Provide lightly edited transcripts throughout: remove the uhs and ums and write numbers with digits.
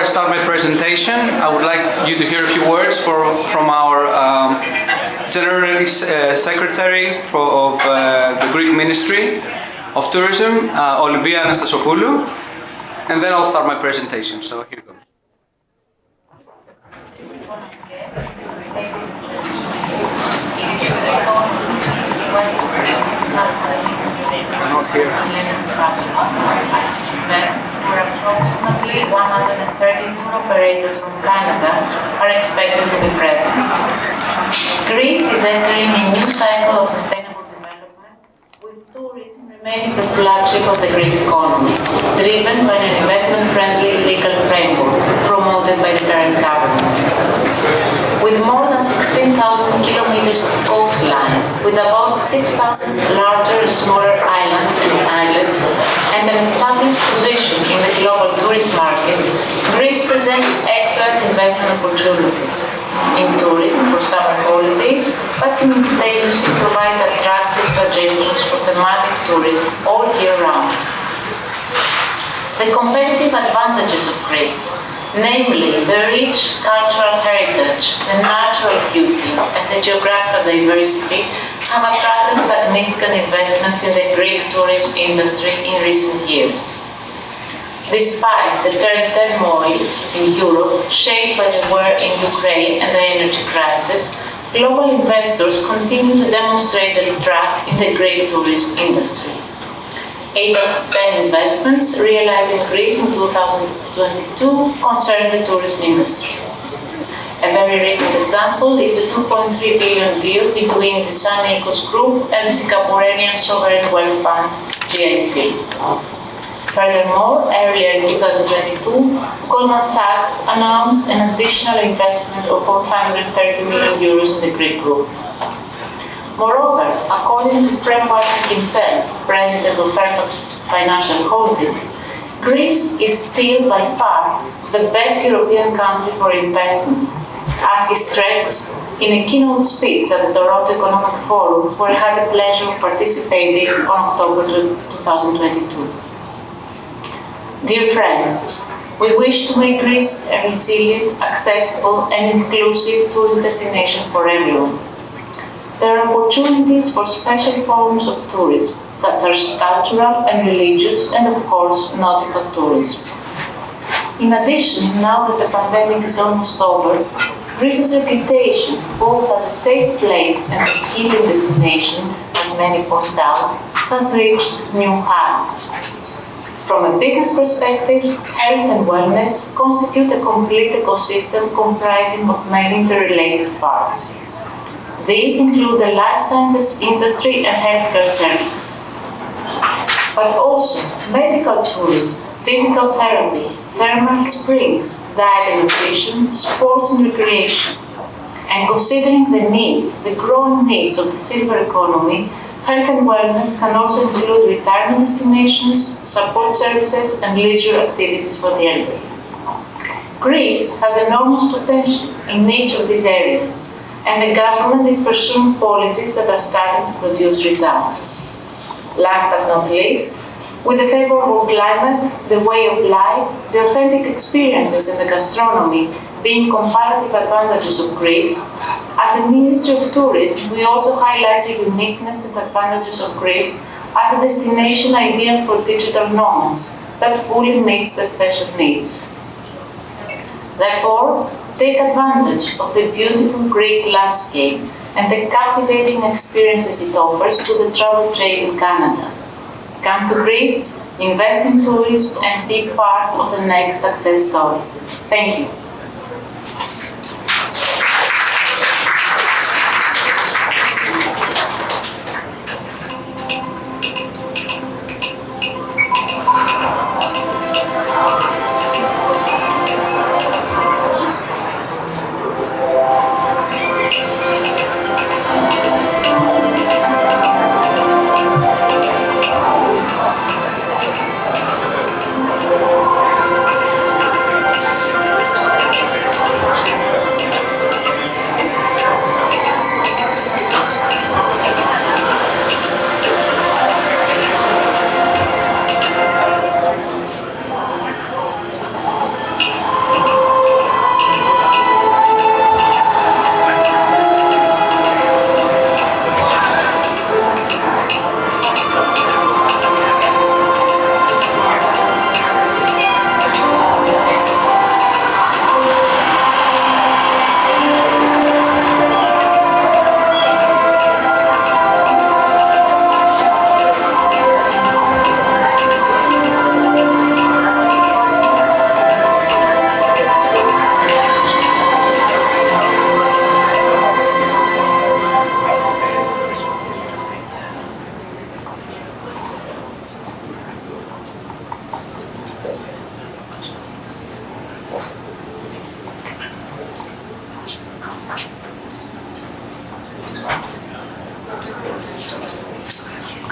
I start my presentation, I would like you to hear a few words from our General Secretary of the Greek Ministry of Tourism, Olympia Anastasiopoulou, and then I'll start my presentation. So here goes. Where approximately 130 tour operators from Canada are expected to be present. Greece is entering a new cycle of sustainable development, with tourism remaining the flagship of the Greek economy, driven by an investment-friendly legal framework promoted by the current government. With more than 16,000 kilometers of coastline, with about 6,000 larger and smaller islands and islets, and an established position in the global tourist market, Greece presents excellent investment opportunities in tourism for summer holidays, but simultaneously provides attractive suggestions for thematic tourism all year round. The competitive advantages of Greece, namely the rich cultural heritage, the natural beauty, and the geographical diversity, have attracted significant investments in the Greek tourism industry in recent years. Despite the current turmoil in Europe, shaped by the war in Ukraine and the energy crisis, global investors continue to demonstrate their trust in the Greek tourism industry. 8 out of 10 investments realized in Greece in 2022 concern the tourism industry. A very recent example is the 2.3 billion deal between the Sun Ecos Group and the Singaporean Sovereign Wealth Fund, GIC. Furthermore, earlier in 2022, Goldman Sachs announced an additional investment of 430 million euros in the Greek group. Moreover, according to Prem Watson himself, president of Fairfax Financial Holdings, Greece is still by far the best European country for investment, as he stressed in a keynote speech at the Toronto Economic Forum, where he had the pleasure of participating on October 2022. Dear friends, we wish to make Greece a resilient, accessible, and inclusive tourist destination for everyone. There are opportunities for special forms of tourism, such as cultural and religious, and of course, nautical tourism. In addition, now that the pandemic is almost over, Greece's reputation, both as a safe place and a healing destination, as many point out, has reached new heights. From a business perspective, health and wellness constitute a complete ecosystem comprising of many interrelated parts. These include the life sciences industry and healthcare services. But also medical tourism, physical therapy, thermal springs, diet and nutrition, sports and recreation. And considering the needs, the growing needs of the silver economy, health and wellness can also include retirement destinations, support services, and leisure activities for the elderly. Greece has enormous potential in each of these areas, and the government is pursuing policies that are starting to produce results. Last but not least, with the favorable climate, the way of life, the authentic experiences in the gastronomy being comparative advantages of Greece, at the Ministry of Tourism, we also highlight the uniqueness and advantages of Greece as a destination ideal for digital nomads that fully meets their special needs. Therefore, take advantage of the beautiful Greek landscape and the captivating experiences it offers to the travel trade in Canada. Come to Greece, invest in tourism, and be part of the next success story. Thank you.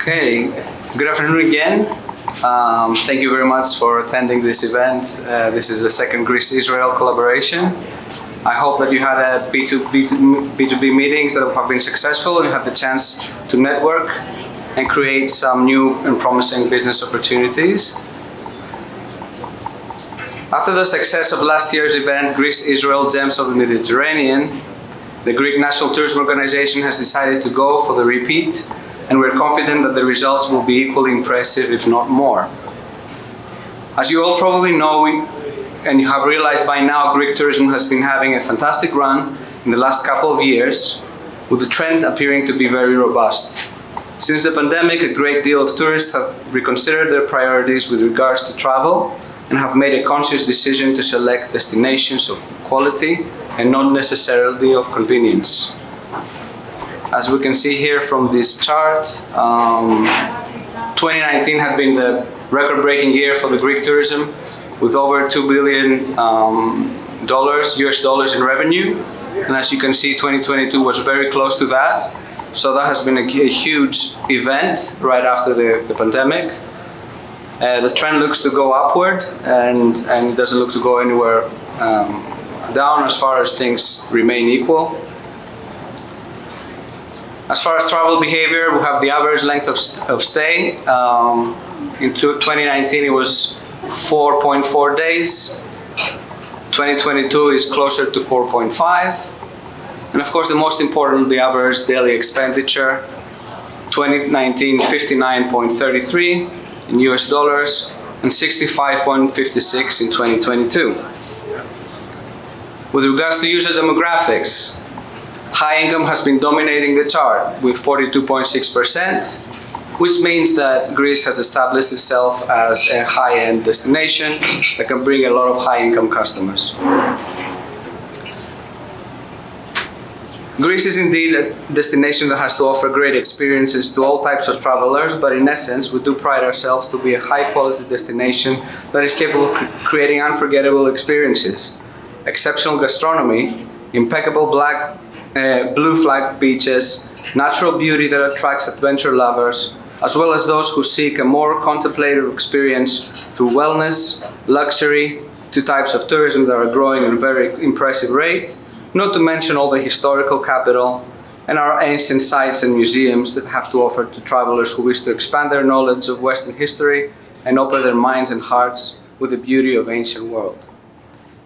Okay, good afternoon again. Thank you very much for attending this event. This is the second Greece-Israel collaboration. I hope that you had a B2B meetings that have been successful and you have the chance to network and create some new and promising business opportunities. After the success of last year's event, Greece-Israel Gems of the Mediterranean, the Greek National Tourism Organization has decided to go for the repeat, and we're confident that the results will be equally impressive, if not more. As you all probably know, and you have realized by now, Greek tourism has been having a fantastic run in the last couple of years, with the trend appearing to be very robust. Since the pandemic, a great deal of tourists have reconsidered their priorities with regards to travel and have made a conscious decision to select destinations of quality and not necessarily of convenience. As we can see here from this chart, 2019 had been the record-breaking year for the Greek tourism, with over $2 billion US dollars in revenue. And as you can see, 2022 was very close to that. So that has been a huge event right after the pandemic. The trend looks to go upward and it doesn't look to go anywhere down as far as things remain equal. As far as travel behavior, we have the average length of stay. In 2019 it was 4.4 days. 2022 is closer to 4.5. And of course the most important, the average daily expenditure. 2019, 59.33 in US dollars and 65.56 in 2022. With regards to user demographics, high income has been dominating the chart with 42.6%, which means that Greece has established itself as a high-end destination that can bring a lot of high-income customers. Greece is indeed a destination that has to offer great experiences to all types of travelers, but in essence, we do pride ourselves to be a high-quality destination that is capable of creating unforgettable experiences. Exceptional gastronomy, impeccable blue flag beaches, natural beauty that attracts adventure lovers, as well as those who seek a more contemplative experience through wellness, luxury, two types of tourism that are growing at a very impressive rate, not to mention all the historical capital and our ancient sites and museums that have to offer to travelers who wish to expand their knowledge of Western history and open their minds and hearts with the beauty of ancient world.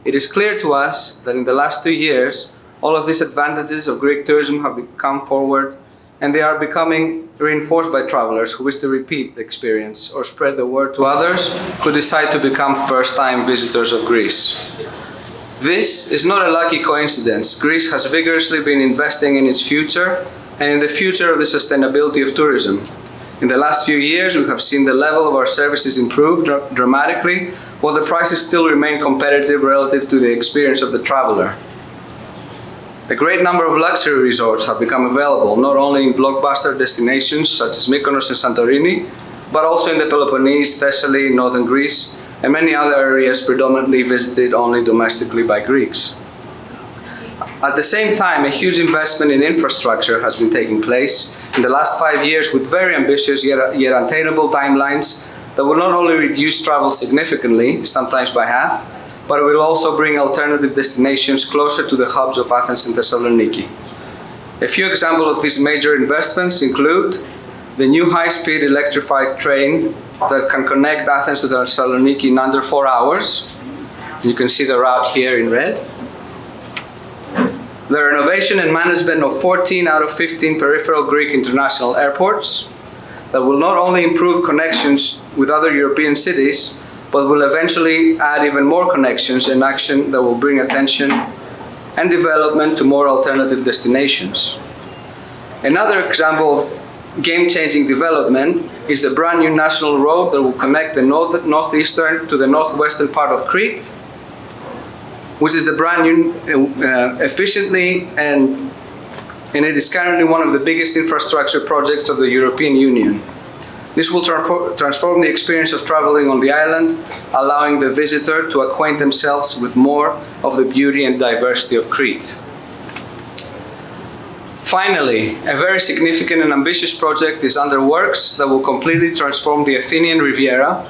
It is clear to us that in the last 2 years, all of these advantages of Greek tourism have come forward, and they are becoming reinforced by travelers who wish to repeat the experience or spread the word to others who decide to become first-time visitors of Greece. This is not a lucky coincidence. Greece has vigorously been investing in its future and in the future of the sustainability of tourism. In the last few years, we have seen the level of our services improve dramatically, while the prices still remain competitive relative to the experience of the traveler. A great number of luxury resorts have become available, not only in blockbuster destinations such as Mykonos and Santorini, but also in the Peloponnese, Thessaly, northern Greece, and many other areas predominantly visited only domestically by Greeks. At the same time, a huge investment in infrastructure has been taking place in the last 5 years with very ambitious yet unattainable timelines that will not only reduce travel significantly, sometimes by half, but it will also bring alternative destinations closer to the hubs of Athens and Thessaloniki. A few examples of these major investments include the new high-speed electrified train that can connect Athens to Thessaloniki in under 4 hours. You can see the route here in red. The renovation and management of 14 out of 15 peripheral Greek international airports that will not only improve connections with other European cities, but will eventually add even more connections and action that will bring attention and development to more alternative destinations. Another example of game-changing development is the brand new national road that will connect the northeastern to the northwestern part of Crete, which is the brand new efficiently and it is currently one of the biggest infrastructure projects of the European Union. This will transform the experience of traveling on the island, allowing the visitor to acquaint themselves with more of the beauty and diversity of Crete. Finally, a very significant and ambitious project is under works that will completely transform the Athenian Riviera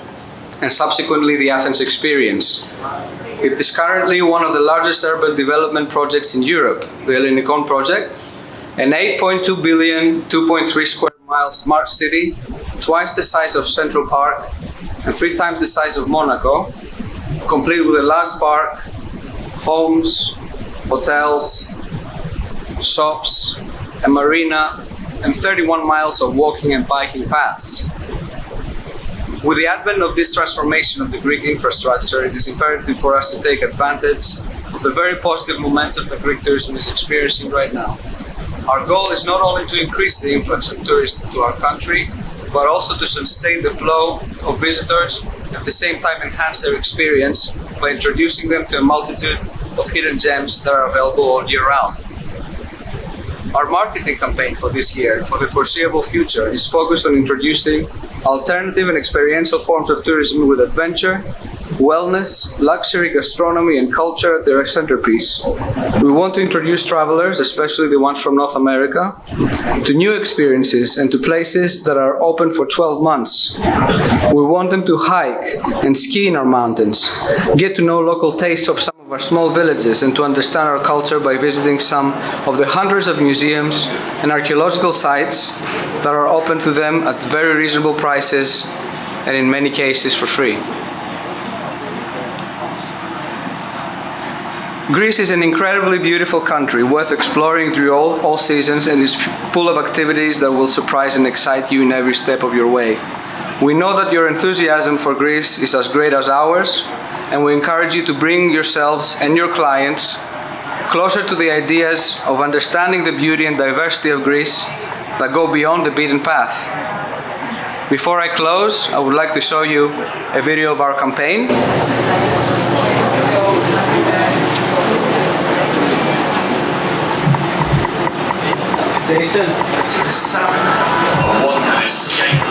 and subsequently the Athens experience. It is currently one of the largest urban development projects in Europe, the Ellinikon project, an 8.2 billion, 2.3 square mile smart city, twice the size of Central Park and 3 times the size of Monaco, complete with a large park, homes, hotels, shops, a marina, and 31 miles of walking and biking paths. With the advent of this transformation of the Greek infrastructure, it is imperative for us to take advantage of the very positive momentum that Greek tourism is experiencing right now. Our goal is not only to increase the influx of tourists to our country, but also to sustain the flow of visitors and at the same time enhance their experience by introducing them to a multitude of hidden gems that are available all year round. Our marketing campaign for this year, for the foreseeable future, is focused on introducing alternative and experiential forms of tourism with adventure, wellness, luxury, gastronomy, and culture at their centerpiece. We want to introduce travelers, especially the ones from North America, to new experiences and to places that are open for 12 months. We want them to hike and ski in our mountains, get to know local tastes of some of our small villages, and to understand our culture by visiting some of the hundreds of museums and archaeological sites that are open to them at very reasonable prices and in many cases for free. Greece is an incredibly beautiful country, worth exploring through all seasons, and is full of activities that will surprise and excite you in every step of your way. We know that your enthusiasm for Greece is as great as ours, and we encourage you to bring yourselves and your clients closer to the ideas of understanding the beauty and diversity of Greece that go beyond the beaten path. Before I close, I would like to show you a video of our campaign. Jason, one escape.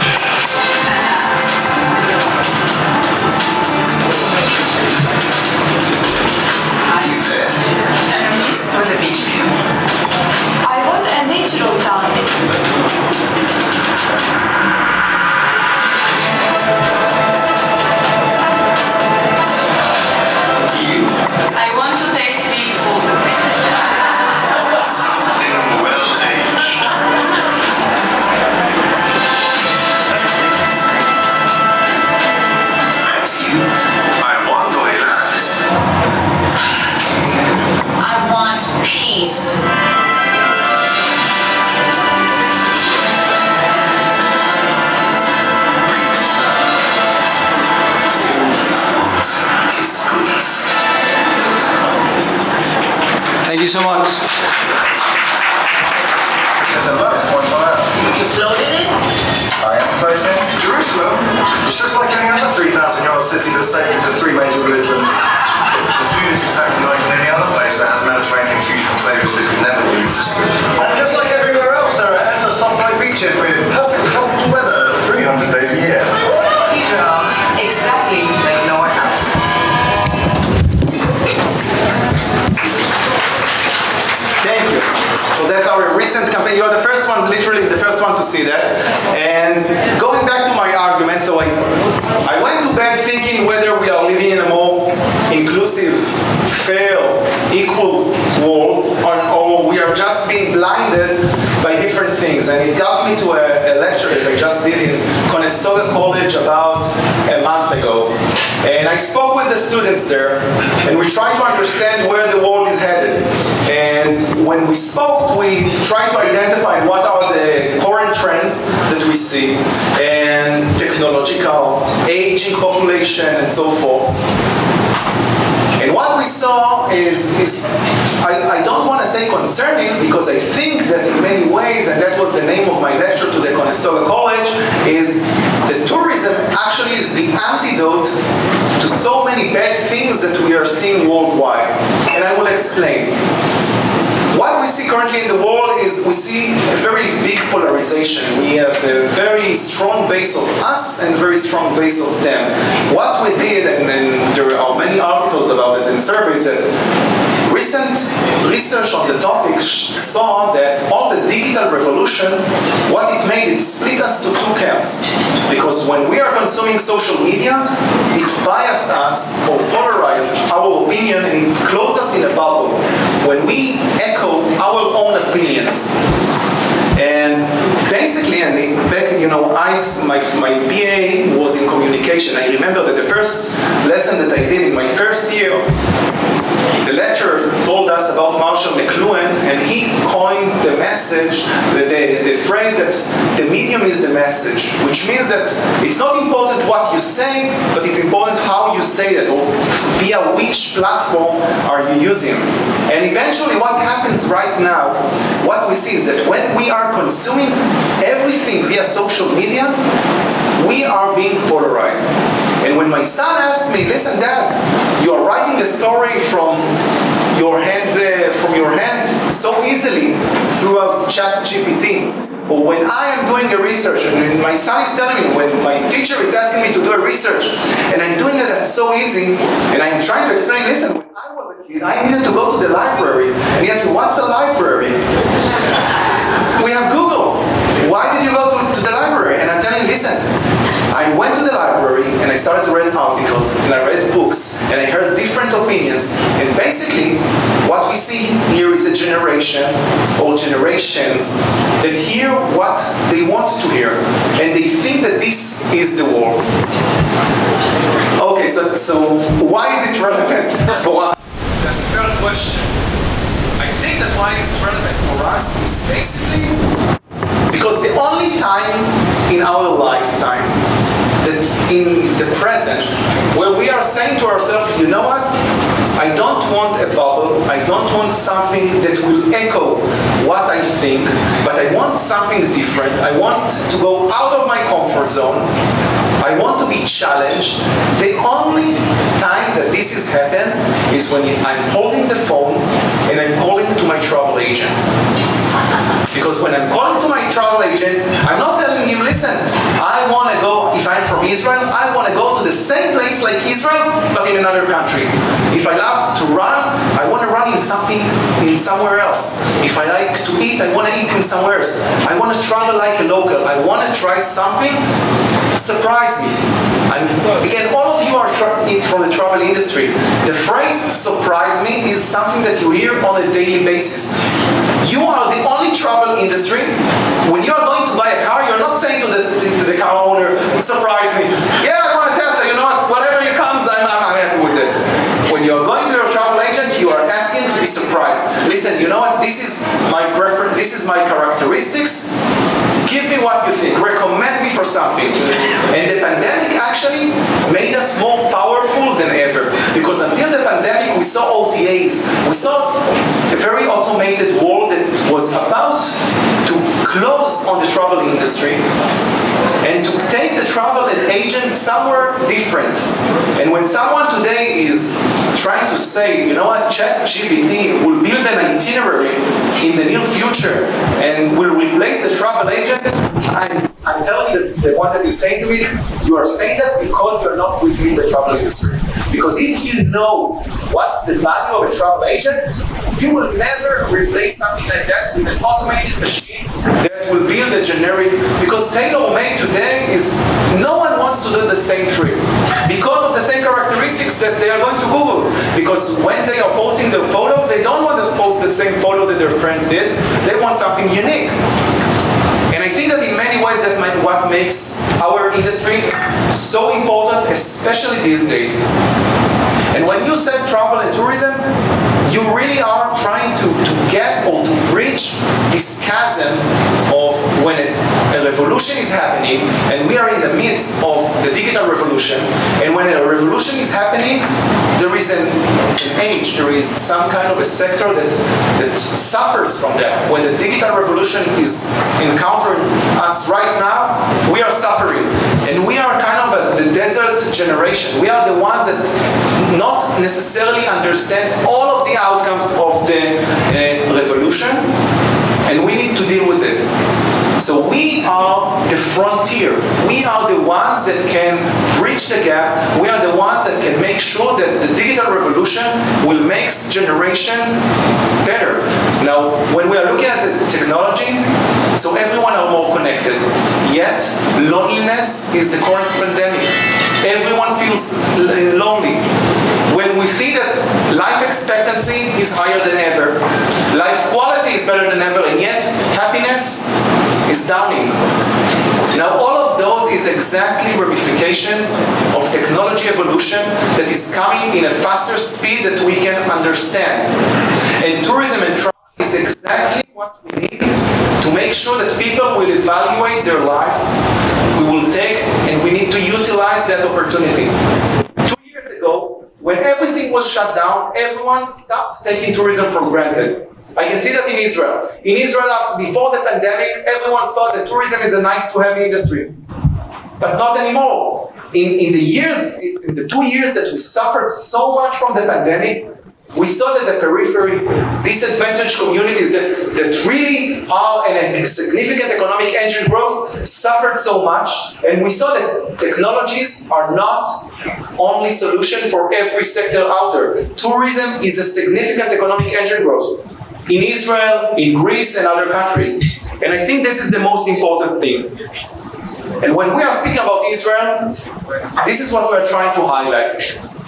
You there? Enemies with a beach view. I want a natural town. You. I want to taste real food. Something well-aged. And you. I want to relax. I want peace. Is Greece. thank you so much. You floated it? I am floating. Jerusalem. It's just like any other 3,000-year-old city that's sacred to 3 major religions. The food is exactly like in any other place that has Mediterranean fusion flavors that could never be resisted. And just like everywhere else, there are endless soft-white beaches with perfectly comfortable weather 300 days a year. Israel, exactly like nowhere else. Thank you. So that's our recent campaign. You're the first one, literally the first one to see that. And going back to my argument, so I went to bed thinking whether we are living in a more inclusive, fair, equal world, or we are just being blinded by different things. And it got me to a lecture that I just did in Conestoga College about a month ago. And I spoke with the students there, and we tried to understand where the world is headed. And when we spoke, we tried to identify what are the current trends that we see, and technological, aging population, and so forth. And what we saw is I don't want to say concerning, because I think that in many ways, and that was the name of my lecture to the Conestoga College, is that tourism actually is the antidote to so many bad things that we are seeing worldwide. And I will explain. What we see currently in the world is we see a very big polarization. We have a very strong base of us and a very strong base of them. What we did, and there are many articles about it and surveys, that recent research on the topic saw that all the digital revolution, what it made, it split us to two camps. Because when we are consuming social media, it biased us or polarized our opinion and it closed us in a bubble. When we echo our own opinions, and basically, and back, my BA was in communication. I remember that the first lesson that I did in my first year, the lecturer told us about Marshall McLuhan, and he coined the message, the phrase that the medium is the message, which means that it's not important what you say, but it's important how you say that, or via which platform are you using. And eventually what happens right now, what we see is that when we are consuming everything via social media, we are being polarized. And when my son asked me, listen, Dad, you are writing a story from your hand so easily throughout ChatGPT. Or when I am doing a research, and my son is telling me, when my teacher is asking me to do a research, and I'm doing it that's so easy, and I'm trying to explain, listen, when I was a kid, I needed to go to the library. And he asked me, what's a library? We have Google. Why did you go to the library? And I'm telling him, listen, I went to the library and I started to read articles and I read books and I heard different opinions. And basically, what we see here is a generation or generations that hear what they want to hear. And they think that this is the world. Okay, so why is it relevant for us? That's a fair question. I think that why it's relevant for us is basically because the only time in our lifetime that in the present where we are saying to ourselves, you know what, I don't want a bubble, I don't want something that will echo what I think, but I want something different, I want to go out of my comfort zone, I want to be challenged. The only time that this is happening is when I'm holding the phone and I'm calling to my travel agent. Because when I'm calling to my travel agent, I'm not telling him, listen, I want to go, if I'm from Israel, I want to go to the same place like Israel, but in another country. If I love to run, I want to run in somewhere else. If I like to eat, I want to eat in somewhere else. I want to travel like a local. I want to try something, surprise me. And again, all of you are from the travel industry. The phrase surprise me is something that you hear on a daily basis. You are the only travel industry, when you are going to buy a car, you're not saying to the car owner, surprise me. Yeah, I want a Tesla, you know what, whatever it comes, I'm happy with it. When you're going to your travel agent, you are asking to be surprised. Listen, you know what, this is my preference, this is my characteristics, give me what you think, recommend me for something. And the pandemic actually made us more powerful than ever. Because until the pandemic, we saw OTAs. We saw a very automated world that was about to close on the travel industry and to take the travel agent somewhere different. And when someone today is trying to say, you know what, ChatGPT will build an itinerary in the near future and will replace the travel agent, I'm telling you the one that is saying to me, you are saying that because you're not within the travel industry. Because if you know what's the value of a travel agent, you will never replace something like that with an automated machine that will build a generic, because tailor-made today is, no one wants to do the same trip because of the same characteristics that they are going to Google. Because when they are posting their photos, they don't want to post the same photo that their friends did, they want something unique. And I think that in many ways that what makes our industry so important, especially these days. And when you said travel and tourism, you really are trying to get or to bridge this chasm of when a revolution is happening, and we are in the midst of the digital revolution, and when a revolution is happening, there is an age, there is some kind of a sector that suffers from that. When the digital revolution is encountering us right now, we are suffering. And we are kind of the desert generation. We are the ones that not necessarily understand all of the outcomes of the revolution, and we need to deal with it. So we are the frontier. We are the ones that can bridge the gap. We are the ones that can make sure that the digital revolution evolution will make generation better. Now, when we are looking at the technology, so everyone are more connected, yet loneliness is the current pandemic. Everyone feels lonely. When we see that life expectancy is higher than ever, life quality is better than ever, and yet happiness is downing. Now, all of those is exactly ramifications of technology evolution that is coming in a faster speed that we can understand. And tourism and travel is exactly what we need to make sure that people will evaluate their life, we will take, and we need to utilize that opportunity. 2 years ago, when everything was shut down, everyone stopped taking tourism for granted. I can see that in Israel. In Israel, before the pandemic, everyone thought that tourism is a nice-to-have industry. But not anymore. In the 2 years that we suffered so much from the pandemic, we saw that the periphery, disadvantaged communities that really are in a significant economic engine growth suffered so much, and we saw that technologies are not only solution for every sector out there. Tourism is a significant economic engine growth in Israel, in Greece, and other countries. And I think this is the most important thing. And when we are speaking about Israel, this is what we are trying to highlight.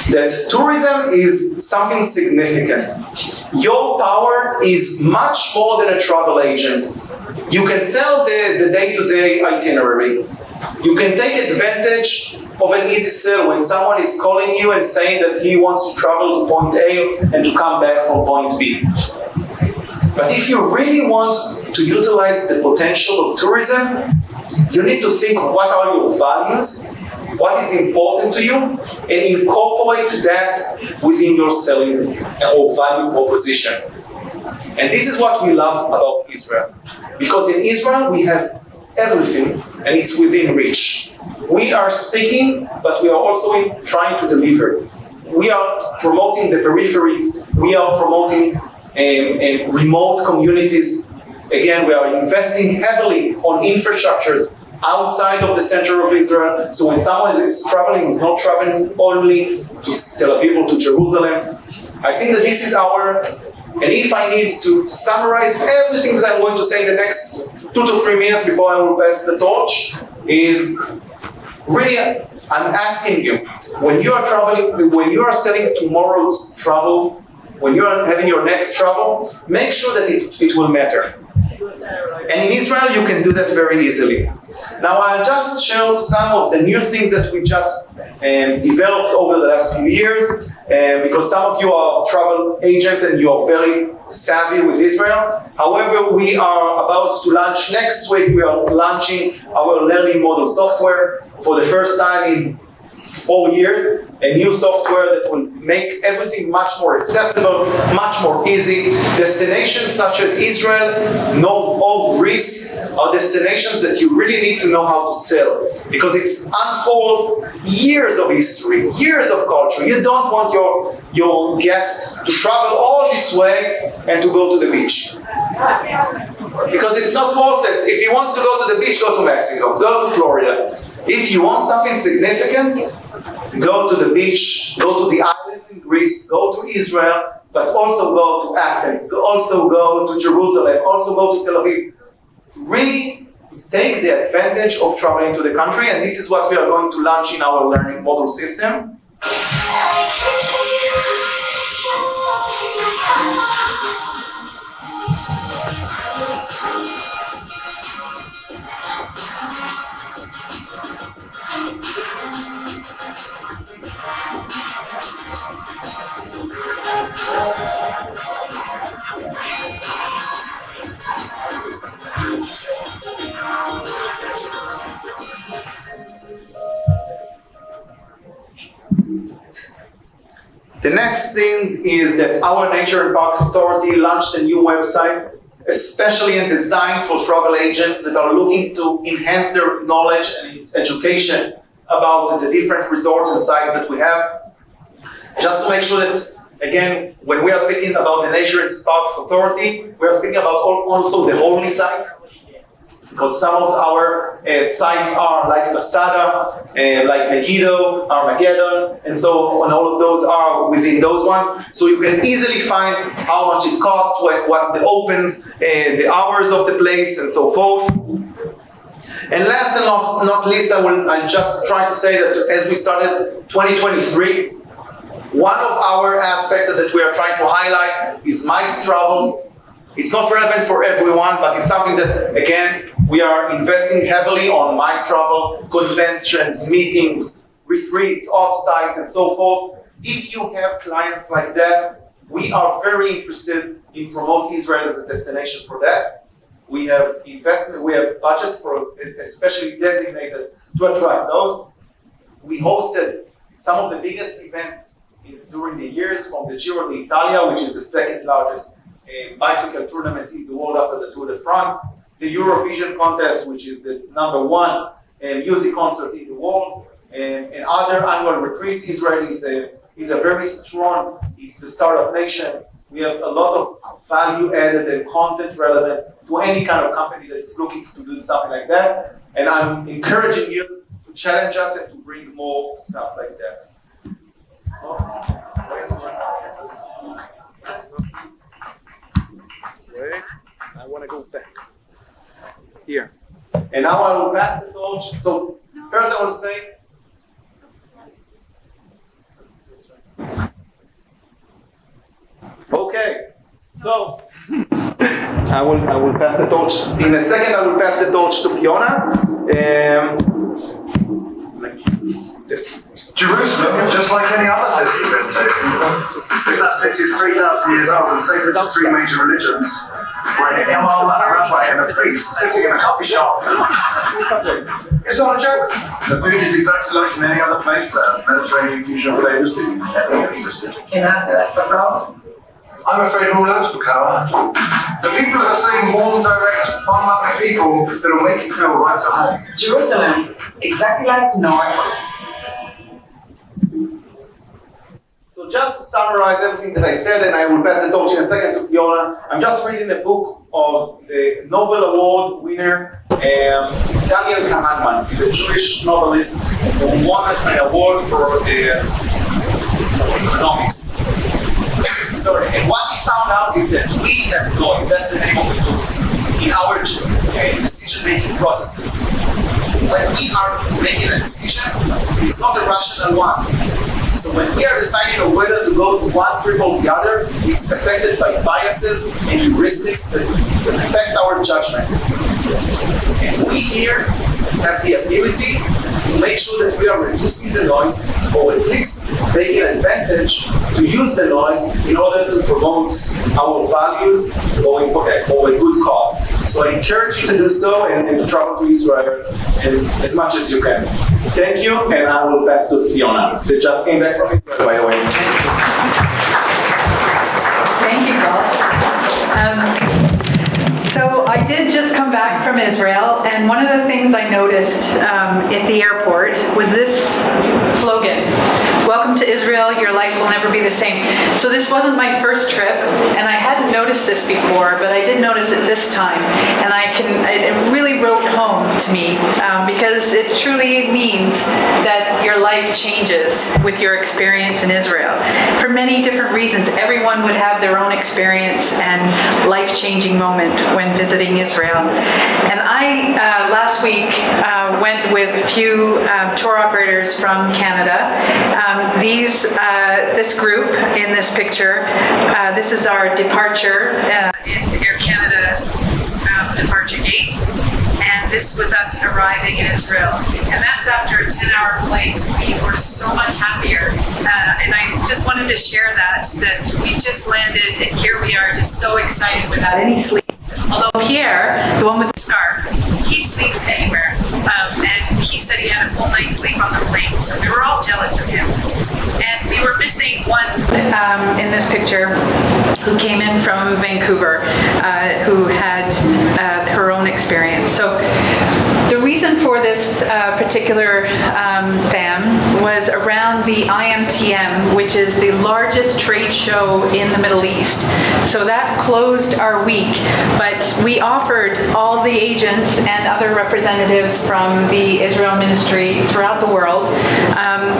That tourism is something significant. Your power is much more than a travel agent. You can sell the day-to-day itinerary. You can take advantage of an easy sell when someone is calling you and saying that he wants to travel to point A and to come back from point B. But if you really want to utilize the potential of tourism, you need to think of what are your values, what is important to you, and incorporate that within your selling or value proposition. And this is what we love about Israel. Because in Israel, we have everything, and it's within reach. We are speaking, but we are also trying to deliver. We are promoting the periphery. We are promoting remote communities. Again, we are investing heavily on infrastructures outside of the center of Israel. So when someone is traveling, it's not traveling only to Tel Aviv or to Jerusalem. I think that this is and if I need to summarize everything that I'm going to say in the next 2 to 3 minutes before I will pass the torch, is really, I'm asking you, when you are traveling, when you are selling tomorrow's travel, when you are having your next travel, make sure that it will matter. And in Israel, you can do that very easily. Now, I'll just share some of the new things that we just developed over the last few years, because some of you are travel agents and you are very savvy with Israel. However, we are about to launch next week, we are launching our learning model software for the first time in 4 years, a new software that will make everything much more accessible, much more easy. Destinations such as Israel, or Greece are destinations that you really need to know how to sell, because it unfolds years of history, years of culture. You don't want your guest to travel all this way and to go to the beach, because it's not worth it. If he wants to go to the beach, go to Mexico, go to Florida. If you want something significant, go to the beach, go to the islands in Greece, go to Israel, but also go to Athens, also go to Jerusalem, also go to Tel Aviv. Really take the advantage of traveling to the country, and this is what we are going to launch in our learning model system. The next thing is that our Nature and Parks Authority launched a new website, especially and designed for travel agents that are looking to enhance their knowledge and education about the different resorts and sites that we have. Just to make sure that, again, when we are speaking about the Nature and Parks Authority, we are speaking about also the holy sites. because some of our sites are like Masada, like Megiddo, Armageddon, and so on. All of those are within those ones. So you can easily find how much it costs, what the opens, the hours of the place, and so forth. And last and not least, I just try to say that as we started 2023, one of our aspects that we are trying to highlight is MICE travel. It's not relevant for everyone, but it's something that, again, we are investing heavily on MICE travel, conventions, meetings, retreats, offsites, and so forth. If you have clients like that, we are very interested in promote Israel as a destination for that. We have investment, we have budget for especially designated to attract those. We hosted some of the biggest events during the years, from the Giro d'Italia, which is the second largest bicycle tournament in the world after the Tour de France, the Eurovision contest, which is the #1 music concert in the world, and other annual retreats. Israel is a very strong, it's the startup nation. We have a lot of value added and content relevant to any kind of company that is looking to do something like that. And I'm encouraging you to challenge us and to bring more stuff like that. Wait, I want to go back. Here. And now I will pass the torch. So first I want to say, okay, so I will pass the torch. In a second I will pass the torch to Fiona. Jerusalem, just like any other city you've been to. If that city is 3,000 years old and sacred to three major religions, where an imam, a rabbi, and a priest sitting in a coffee shop, it's not a joke. The food is exactly like in any other place that has Mediterranean fusion flavors that you've never existed. That's the problem. I'm afraid we're all out, Bakawa. The people are the same warm, direct, fun-loving people that will make you feel right at home. Jerusalem, exactly like Norway. So just to summarize everything that I said, and I will pass the torch in a second to Fiona, I'm just reading a book of the Nobel Award winner, Daniel Kahneman. He's a Jewish novelist who won an award for economics. Sorry, and what he found out is that we have noise, that's the name of the book, in our decision-making processes. When we are making a decision, it's not a rational one. So when we are deciding on whether to go to one trip or the other, it's affected by biases and heuristics that affect our judgment. And we here have the ability to make sure that we are reducing the noise, or at least taking advantage to use the noise in order to promote our values or a good cause. So I encourage you to do so and to travel to Israel as much as you can. Thank you, and I will pass to Fiona, that just came back from Israel, by the way. Thank you, Paul. So I did just come back from Israel, and one of the things I noticed at the airport was this slogan: "Welcome to Israel, your life will never be the same." So this wasn't my first trip, and I hadn't noticed this before, but I did notice it this time, and it really wrote home to me because it truly means that your life changes with your experience in Israel. For many different reasons, everyone would have their own experience and life-changing moment when visiting Israel. And I, last week, went with a few tour operators from Canada. This group in this picture, this is our departure in Air Canada departure gate. And this was us arriving in Israel. And that's after a 10-hour flight. We were so much happier. And I just wanted to share that we just landed, and here we are, just so excited without any sleep. Although Pierre, the one with the scarf, he sleeps anywhere. And he said he had a full night's sleep on the plane. So we were all jealous of him. And we were missing one in this picture who came in from Vancouver, who had her own experience. So the reason for this particular fam was around the IMTM, which is the largest trade show in the Middle East. So that closed our week, but we offered all the agents and other representatives from the Israel ministry throughout the world,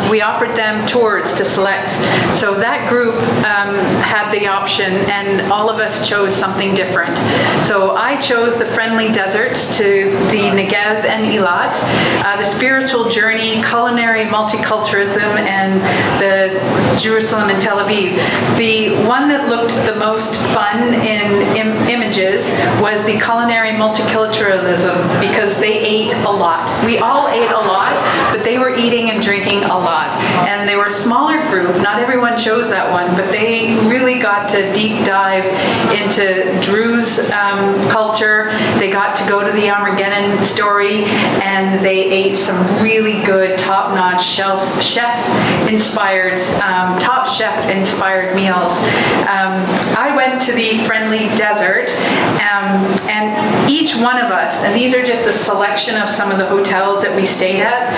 we offered them tours to select. So that group had the option, and all of us chose something different. So I chose the friendly deserts to the Negev and Eilat, the spiritual journey, culinary multiculturalism, and the Jerusalem and Tel Aviv. The one that looked the most fun in images was the culinary multiculturalism, because they ate a lot. We all ate a lot, but they were eating and drinking a lot. And they were a smaller group. Not everyone chose that one, but they really got to deep dive into Druze culture. They got to go to the Armageddon story, and they ate some really good top-notch chef-inspired meals. I went to the friendly desert, and each one of us, and these are just a selection of some of the hotels that we stayed at.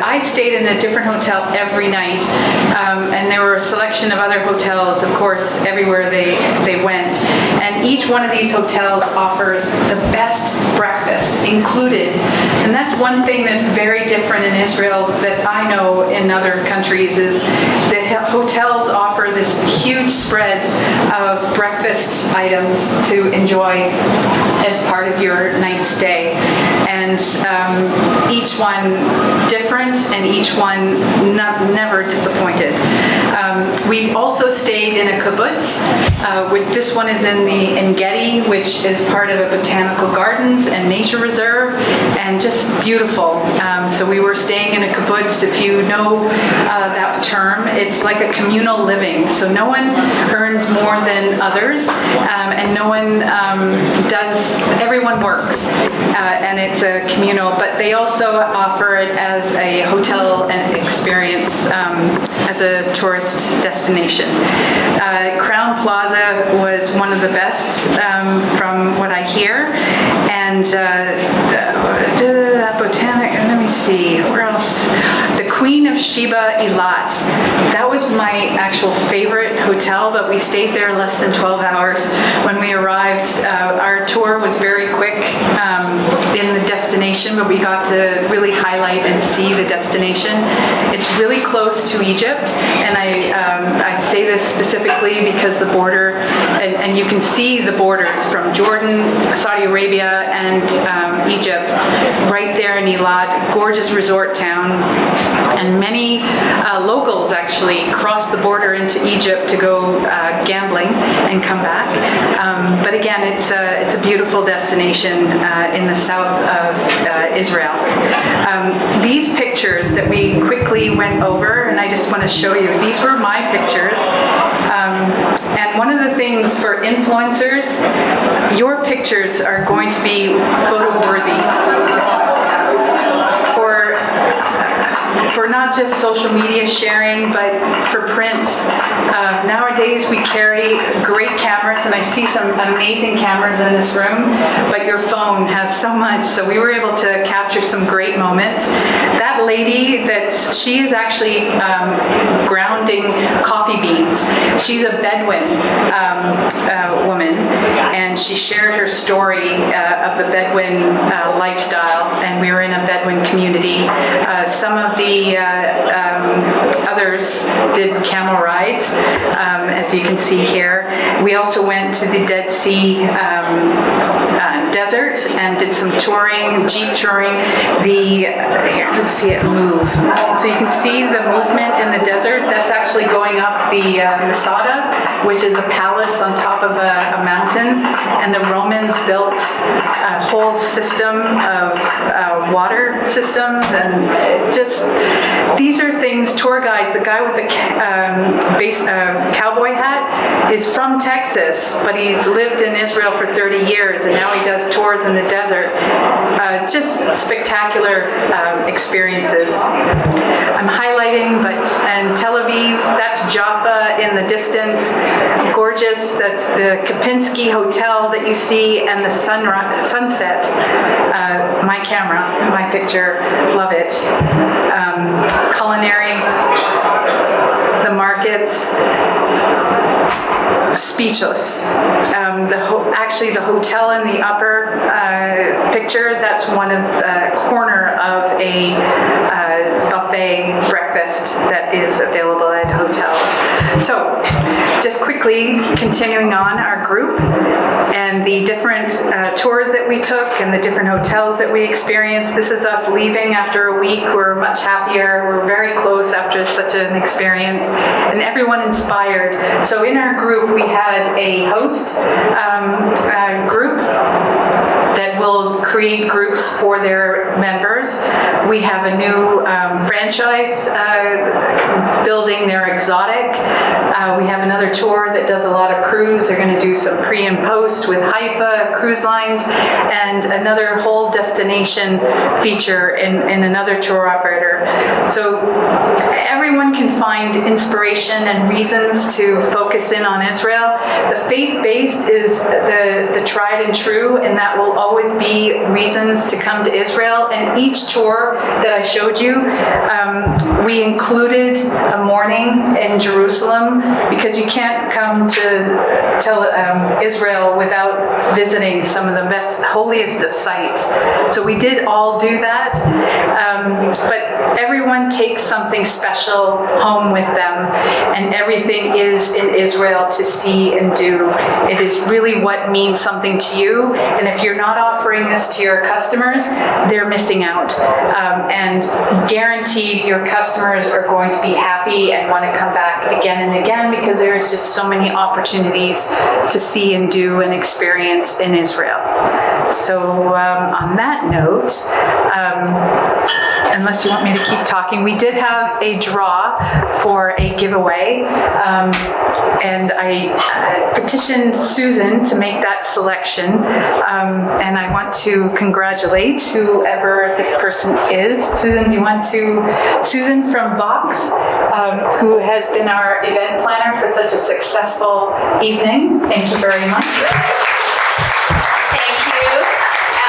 I stayed in a different hotel every night, and there were a selection of other hotels, of course, everywhere they went. And each one of these hotels offers the best breakfast included. And that's one thing that's very different in Israel that I know in other countries, is the hotels offer this huge spread of breakfast items to enjoy as part of your night stay. And each one different, and each one never disappointed. We also stayed in a kibbutz. This one is in Gedi, which is part of a botanical gardens and nature reserve, and just beautiful. So we were staying in a kibbutz. If you know that term, it's like a communal living. So no one earns more than others, and no one everyone works, and it's a communal, but they also offer it as a hotel and experience as a tourist destination. Crown Plaza was one of the best from what I hear, and Botanic, let me see, where else? The Queen of Sheba Eilat. That was my actual favorite hotel, but we stayed there less than 12 hours. When we arrived, our tour was very quick in the destination, but we got to really highlight and see the destination. It's really close to Egypt, and I say this specifically because the border, and you can see the borders from Jordan, Saudi Arabia, and Egypt, right there in Eilat, gorgeous resort town, and many locals actually cross the border into Egypt to go gambling and come back. But again, it's a beautiful destination in the south of Israel. These pictures that we quickly went over, and I just want to show you, these were my pictures. And one of the things for influencers, your pictures are going to be photo worthy for not just social media sharing, but for print. Nowadays we carry great cameras, and I see some amazing cameras in this room, but your phone has so much, so we were able to capture some great moments. That lady, she is actually grounding coffee beans. She's a Bedouin woman, and she shared her story of the Bedouin lifestyle, and we were in a Bedouin community. Some of the others did camel rides, as you can see here. We also went to the Dead Sea desert and did some touring, jeep touring. Here, let's see it move. So you can see the movement in the desert. That's actually going up the Masada, which is a palace on top of a mountain, and the Romans built a whole system of water systems, and just these are things. Tour guides, the guy with the cowboy hat is from Texas, but he's lived in Israel for 30 years, and now he does tours in the desert. Just spectacular experiences. I'm highlighting, and Tel Aviv, that's Jaffa in the distance. gorgeous. That's the Kempinski Hotel that you see, and the sunset. My camera, my picture, love it. Culinary, the markets, speechless. Actually, the hotel in the upper picture, that's one of the corner of a buffet breakfast that is available at hotels. So, just quickly continuing on our group and the different tours that we took and the different hotels that we experienced. This is us leaving after a week. We're much happier. We're very close after such an experience, and everyone inspired. So in our group, we had a host group that will create groups for their members. We have a new franchise building their exotic. We have another tour that does a lot of cruise. They're going to do some pre and post with Haifa Cruise Lines, and another whole destination feature in another tour operator. So everyone can find inspiration and reasons to focus in on Israel. The faith-based is the tried and true, and that will always be reasons to come to Israel. And each tour that I showed you, we included a morning in Jerusalem, because you can't come to Israel without visiting some of the best, holiest of sites. So we did all do that, but everyone takes something special home with them, and everything is in Israel to see and do. It is really what means something to you, and if you're not offering this to your customers, they're missing out. And guaranteed your customers are going to be happy and want to come back again and again, because there's just so many opportunities to see and do and experience in Israel. So on that note, unless you want me to keep talking, we did have a draw for a giveaway, and I petitioned Susan to make that selection, and I want to congratulate whoever this person is. Susan, do you want to? Susan from Vox, who has been our event planner for such a successful evening. Thank you very much. Thank you.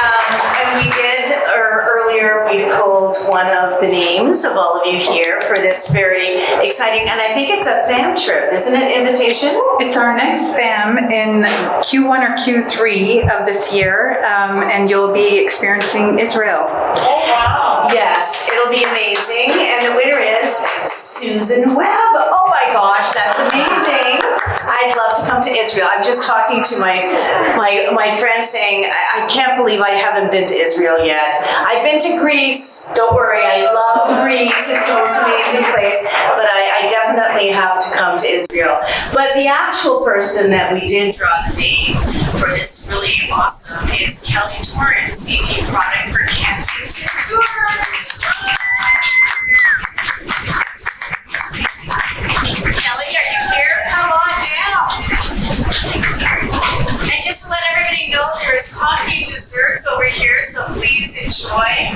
And we did, earlier we pulled one of the names of all of you here for this very exciting, and I think it's a fam trip, isn't it, invitation? It's our next fam in Q1 or Q3 of this year, and you'll be experiencing Israel. Oh, wow. Yes, it'll be amazing, and the winner is Susan Webb. Oh my gosh, that's amazing. I'd love to come to Israel. I'm just talking to my friend saying, I can't believe I haven't been to Israel yet. I've been to Greece. Don't worry, I love Greece. It's the most amazing place. But I definitely have to come to Israel. But the actual person that we did draw the name for this really awesome is Kelly Torrance, VP Product for Kensington Tours. Kelly, are you here? Come on down. And just to let everybody know, there is coffee and desserts over here, so please enjoy. And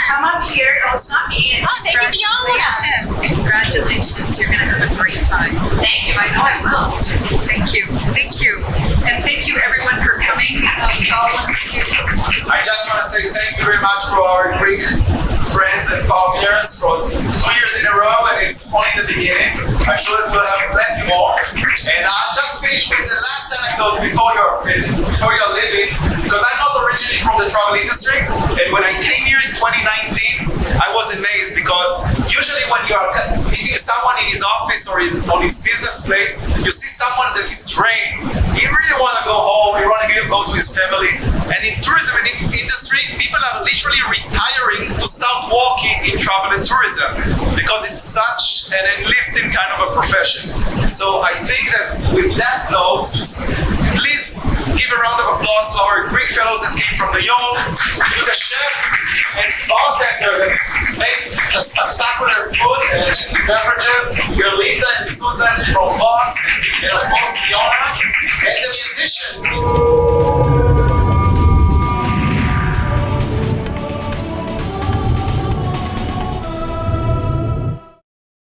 come up here. No, it's not me. It's Congratulations. You're going to have a great time. Thank you. I know I will. Thank you. Thank you. And thank you, everyone, for coming. I just want to say thank you very much for our Greek friends and partners for 2 years in a row, and it's only the beginning. I'm sure that we'll have plenty more. And I'll just finish with the last anecdote before you're leaving, because I'm not originally from the travel industry, and when I came here in 2019, I was amazed, because usually when you are meeting someone in his office or on his business place, you see someone that is trained. He really want to go home, he want to go to his family. And in tourism and in industry, people are literally retiring to start working in travel and tourism, because it's such an uplifting kind of a profession. So I think that with that note, please give a round of applause to our Greek fellows that came from New York, to the chef and bartender that made the spectacular food and beverages, Yolita and Susan from Vox, and of course Fiona.